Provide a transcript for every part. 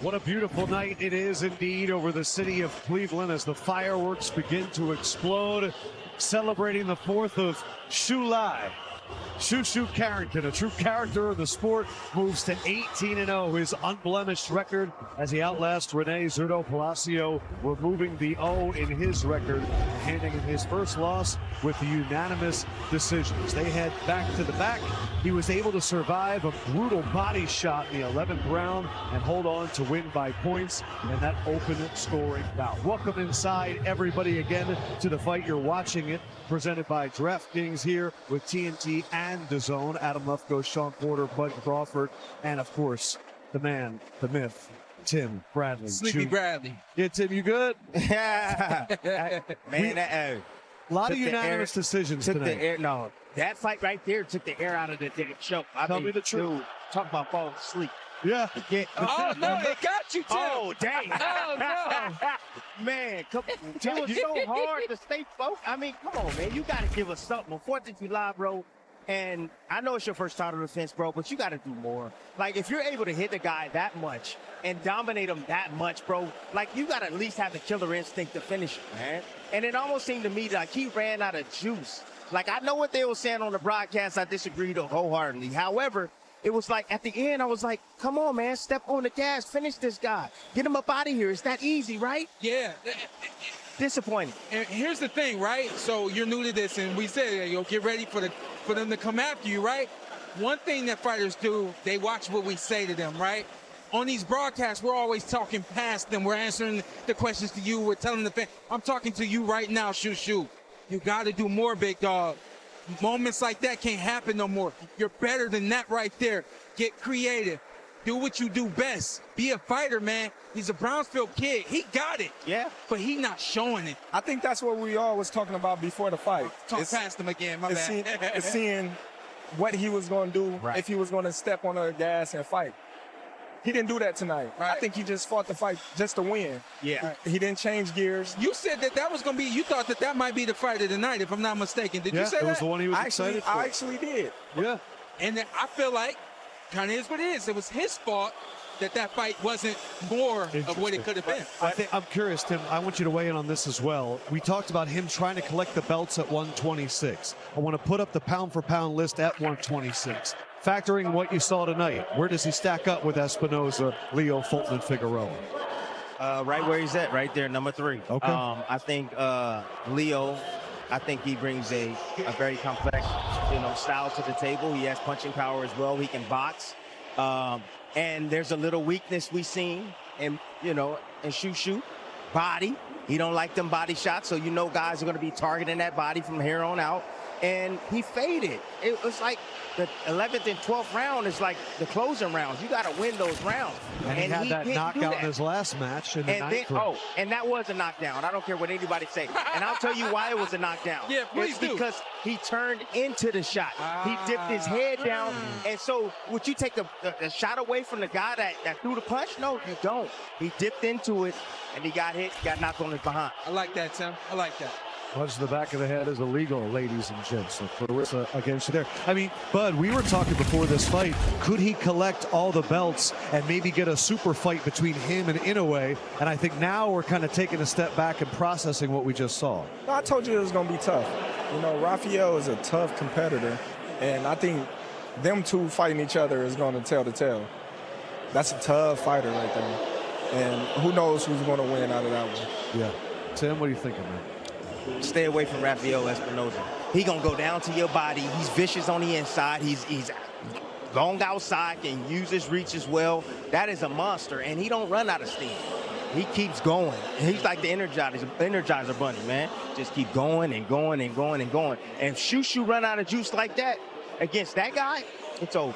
What a beautiful night it is indeed over the city of Cleveland as the fireworks begin to explode, celebrating the 4th of July. Shoo Carrington, a true character of the sport, moves to 18-0, his unblemished record as he outlasts Rene Zurdo Palacio, removing the O in his record, handing him his first loss with the unanimous decisions. They head back to the back. He was able to survive a brutal body shot in the 11th round and hold on to win by points in that open scoring bout. Welcome inside, everybody, again to the fight. You're watching it, presented by DraftKings here with TNT and DAZN. Adam Lefkoe, Shawn Porter, Bud Crawford, and of course, the man, the myth, Tim Bradley. Sleepy Bradley. Yeah, Tim, you good? Yeah. Man, a lot of unanimous decisions tonight. No, that fight right there took the air out of the damn show. Tell me the truth. Dude, talk about falling asleep. Yeah. Oh, no, it got you, Tim. Oh, dang. Oh, no. Man, it was so hard to stay focused. I mean, come on, man. You got to give us something. On 4th of July, bro. And I know it's your first title defense, bro, but you got to do more. Like, if you're able to hit the guy that much and dominate him that much, bro, like, you got to at least have the killer instinct to finish it, man. And it almost seemed to me like he ran out of juice. Like, I know what they were saying on the broadcast. I disagreed wholeheartedly. However, it was like, at the end, I was like, come on, man, step on the gas, finish this guy. Get him up out of here. It's that easy, right? Yeah. Disappointing. And here's the thing, right? So you're new to this, and we said, get ready for them to come after you, right? One thing that fighters do, they watch what we say to them, right? On these broadcasts, we're always talking past them. We're answering the questions to you. We're telling the fan, I'm talking to you right now, Shoo. You got to do more, big dog. Moments like that can't happen no more. You're better than that right there. Get creative. Do what you do best. Be a fighter, man. He's a Brownsville kid. He got it. Yeah. But he not showing it. I think that's what we all was talking about before the fight. Talk past him again, my bad. It's seeing what he was going to do, right, if he was going to step on the gas and fight. He didn't do that tonight. Right. I think he just fought the fight just to win. Yeah. He didn't change gears. You said that was going to be, you thought that might be the fight of the night, if I'm not mistaken. Did you say it that? was the one he was excited for. I actually did. Yeah. And then I feel like, kind of is what it is. It was his fault that fight wasn't more of what it could have been. I'm curious, Tim. I want you to weigh in on this as well. We talked about him trying to collect the belts at 126. I want to put up the pound-for-pound list at 126. Factoring what you saw tonight, where does he stack up with Espinoza, Leo, Fulton, and Figueroa? Right where he's at, right there, number 3. Okay. I think Leo, I think he brings a very complex, style to the table. He has punching power as well. He can box. And there's a little weakness we seen in, in Shoo. Body. He don't like them body shots, so guys are going to be targeting that body from here on out. And he faded. It was like the 11th and 12th round is like the closing rounds. You got to win those rounds. And he had that knockout in his last match in the 9th round. And that was a knockdown. I don't care what anybody say. And I'll tell you why it was a knockdown. Yeah, please do. Because he turned into the shot. He dipped his head down. And so would you take the shot away from the guy that threw the punch? No, you don't. He dipped into it, and he got hit, got knocked on his behind. I like that, Tim. I like that. Punch to the back of the head is illegal, ladies and gents. So Clarissa against you there. I mean, Bud, we were talking before this fight. Could he collect all the belts and maybe get a super fight between him and Inoue? And I think now we're kind of taking a step back and processing what we just saw. I told you it was going to be tough. Rafael is a tough competitor, and I think them two fighting each other is going to tell the tale. That's a tough fighter right there. And who knows who's going to win out of that one. Yeah. Tim, what are you thinking, man? Stay away from Rafael Espinoza. He gonna go down to your body. He's vicious on the inside. He's long outside, can use his reach as well. That is a monster, and he don't run out of steam. He keeps going. He's like the Energizer Bunny, man. Just keep going and going and going and going. And if Shoo run out of juice like that against that guy, it's over.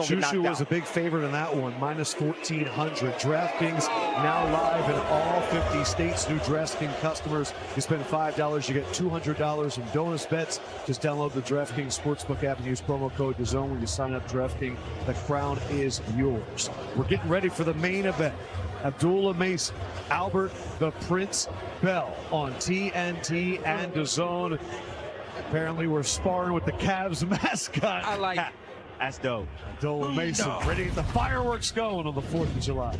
Shoo was a big favorite in that one, minus 1,400. DraftKings now live in all 50 states. New DraftKings customers, you spend $5, you get $200 in bonus bets. Just download the DraftKings Sportsbook app and use promo code DAZN when you sign up DraftKings. The crown is yours. We're getting ready for the main event. Abdullah Mason, Albert the Prince Bell on TNT and DAZN. Apparently we're sparring with the Cavs mascot. I like it. That's dope. Abdullah Mason ready to get the fireworks going on the 4th of July.